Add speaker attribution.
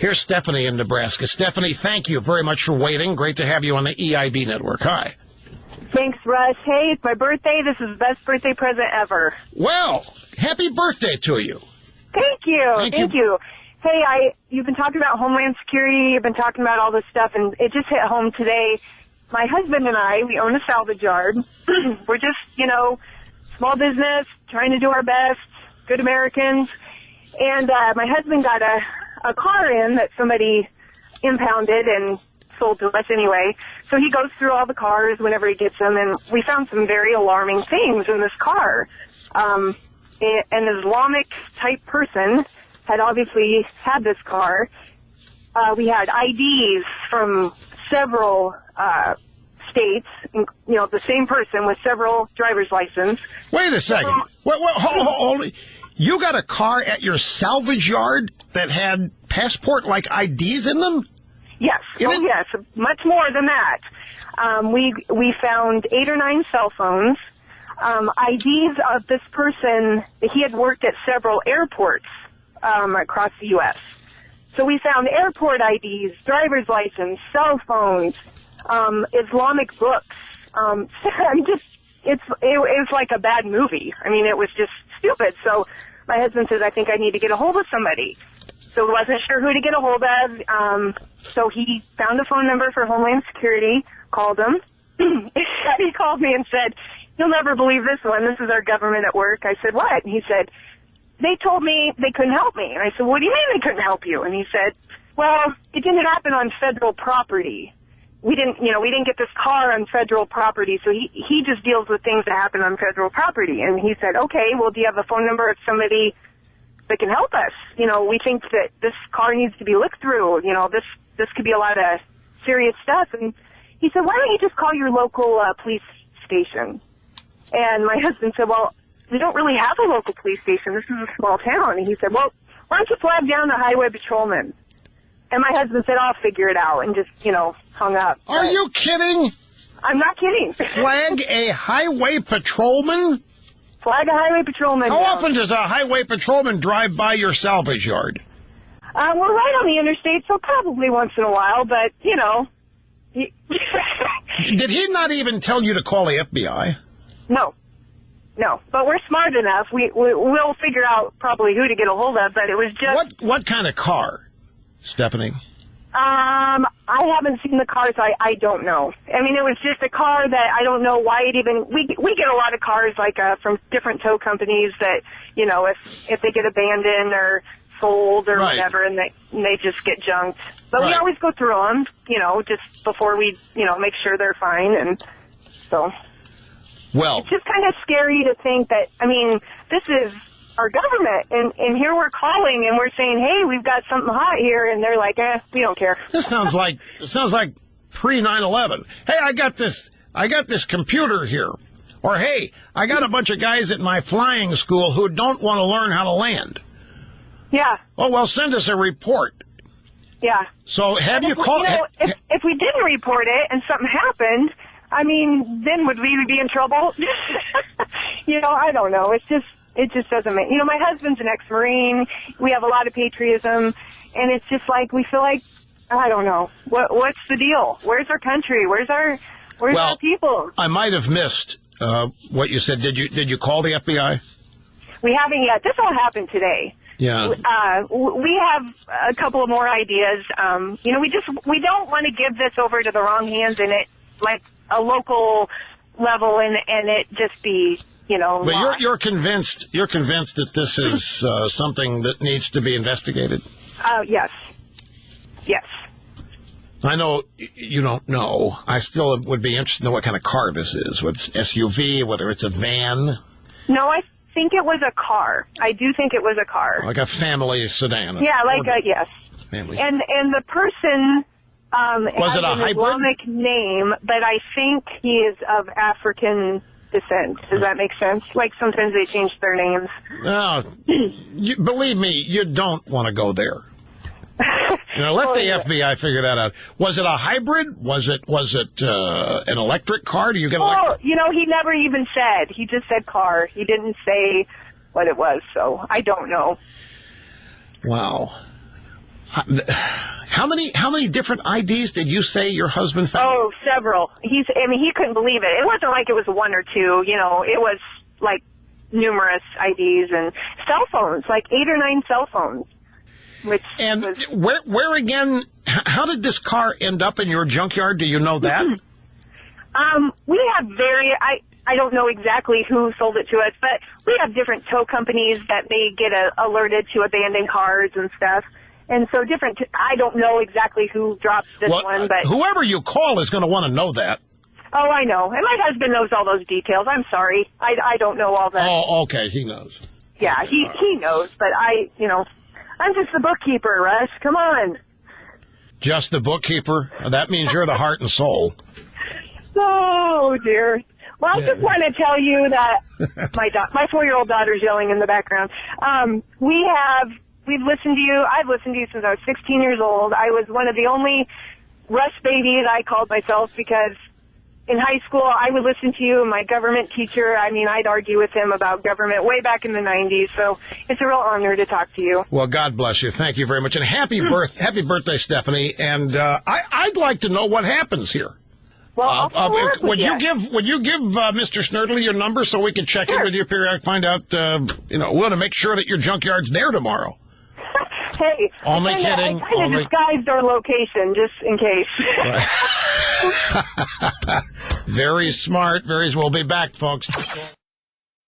Speaker 1: Here's Stephanie in Nebraska. Stephanie, thank you very much for waiting. Great to have you on the EIB network. Hi.
Speaker 2: Thanks, Russ. Hey, it's my birthday. This is the best birthday present ever.
Speaker 1: Well, happy birthday to you.
Speaker 2: Thank you. Thank you. Hey, you've been talking about Homeland Security. You've been talking about all this stuff, and it just hit home today. My husband and I, we own a salvage yard. We're just, small business, trying to do our best, good Americans. And my husband got a car in that somebody impounded and sold to us anyway. So he goes through all the cars whenever he gets them, and we found some very alarming things in this car. An Islamic-type person had obviously had this car. We had IDs from several states, the same person with several driver's license.
Speaker 1: Wait a second. Hold. You got a car at your salvage yard that had passport-like IDs in them?
Speaker 2: Yes. Yes. Much more than that. We found 8 or 9 cell phones, IDs of this person. He had worked at several airports across the U.S. So we found airport IDs, driver's license, cell phones, Islamic books. It was like a bad movie. I mean, it was just stupid. So my husband says, I think I need to get a hold of somebody. So he wasn't sure who to get a hold of. So he found a phone number for Homeland Security, called them. He called me and said, you'll never believe this one. This is our government at work. I said, what? And he said, they told me they couldn't help me. And I said, what do you mean they couldn't help you? And he said, well, it didn't happen on federal property. We didn't get this car on federal property, so he just deals with things that happen on federal property. And he said, okay, well, do you have a phone number of somebody that can help us? We think that this car needs to be looked through. This could be a lot of serious stuff. And he said, why don't you just call your local police station? And my husband said, well, we don't really have a local police station. This is a small town. And he said, well, why don't you flag down the highway patrolman? And my husband said, I'll figure it out, and just, hung up.
Speaker 1: Are you kidding?
Speaker 2: I'm not kidding.
Speaker 1: Flag a highway patrolman?
Speaker 2: Flag a highway patrolman.
Speaker 1: How often does a highway patrolman drive by your salvage yard?
Speaker 2: We're right on the interstate, so probably once in a while, but,
Speaker 1: Did he not even tell you to call the FBI?
Speaker 2: No, but we're smart enough. We'll figure out probably who to get a hold of, but it was just...
Speaker 1: What kind of car, Stephanie?
Speaker 2: I haven't seen the car, so I don't know. I mean, it was just a car that I don't know why it even... We get a lot of cars, from different tow companies that, if they get abandoned or sold or whatever, and they just get junked. But we always go through them, just before we, make sure they're fine, and so...
Speaker 1: Well,
Speaker 2: it's just kind of scary to think that, this is our government, and here we're calling and we're saying, hey, we've got something hot here, and they're like, we don't care.
Speaker 1: This sounds like pre 9/11. Hey, I got this computer here. Or hey, I got a bunch of guys at my flying school who don't want to learn how to land.
Speaker 2: Yeah.
Speaker 1: Oh, well, send us a report.
Speaker 2: Yeah.
Speaker 1: So have you called...
Speaker 2: If we didn't report it and something happened, then would we be in trouble? I don't know. It just doesn't make... my husband's an ex-Marine. We have a lot of patriotism. And it's just like, we feel like, I don't know. What's the deal? Where's our country? Where's our people?
Speaker 1: I might have missed what you said. Did you call the FBI?
Speaker 2: We haven't yet. This all happened today.
Speaker 1: Yeah.
Speaker 2: We have a couple of more ideas. We don't want to give this over to the wrong hands and it, like a local level, and it just be,
Speaker 1: But you're convinced that this is something that needs to be investigated?
Speaker 2: Yes. Yes.
Speaker 1: I know you don't know. I still would be interested in what kind of car this is. Whether it's SUV, whether it's a van.
Speaker 2: No, I think it was a car. I do think it was a car.
Speaker 1: Like a family sedan.
Speaker 2: Yeah, yes.
Speaker 1: Family.
Speaker 2: And the person
Speaker 1: was
Speaker 2: has
Speaker 1: it a
Speaker 2: an
Speaker 1: hybrid?
Speaker 2: Islamic name, but I think he is of African descent. Does that make sense? Like sometimes they change their names.
Speaker 1: No, believe me, you don't want to go there. Let the FBI figure that out. Was it a hybrid? Was it an electric car? Do you get electric?
Speaker 2: He never even said. He just said car. He didn't say what it was, so I don't know.
Speaker 1: Wow. How many different IDs did you say your husband found?
Speaker 2: Oh, several. He couldn't believe it. It wasn't like it was one or two, it was like numerous IDs and cell phones, like 8 or 9 cell phones.
Speaker 1: And where again, how did this car end up in your junkyard? Do you know that?
Speaker 2: We have I don't know exactly who sold it to us, but we have different tow companies that may get alerted to abandoned cars and stuff. And so I don't know exactly who dropped this one, but
Speaker 1: whoever you call is going to want to know that.
Speaker 2: Oh, I know. And my husband knows all those details. I'm sorry. I don't know all that.
Speaker 1: Oh, okay. He knows.
Speaker 2: Yeah, he knows, but I'm just the bookkeeper, Russ. Come on.
Speaker 1: Just the bookkeeper? That means you're the heart and soul.
Speaker 2: Oh, dear. Well, I just want to tell you that my 4-year-old daughter's yelling in the background. We've listened to you. I've listened to you since I was 16 years old. I was one of the only Russ babies, I called myself, because in high school I would listen to you. My government teacher, I'd argue with him about government way back in the 90s. So it's a real honor to talk to you.
Speaker 1: Well, God bless you. Thank you very much. And happy birthday, Stephanie. And I'd like to know what happens here.
Speaker 2: Well,
Speaker 1: would you give Mr. Snerdley your number so we can check in with you periodically, find out, we want to make sure that your junkyard's there tomorrow.
Speaker 2: Hey,
Speaker 1: only kidding.
Speaker 2: I kind of disguised our location just in case.
Speaker 1: Very smart. We'll be back, folks.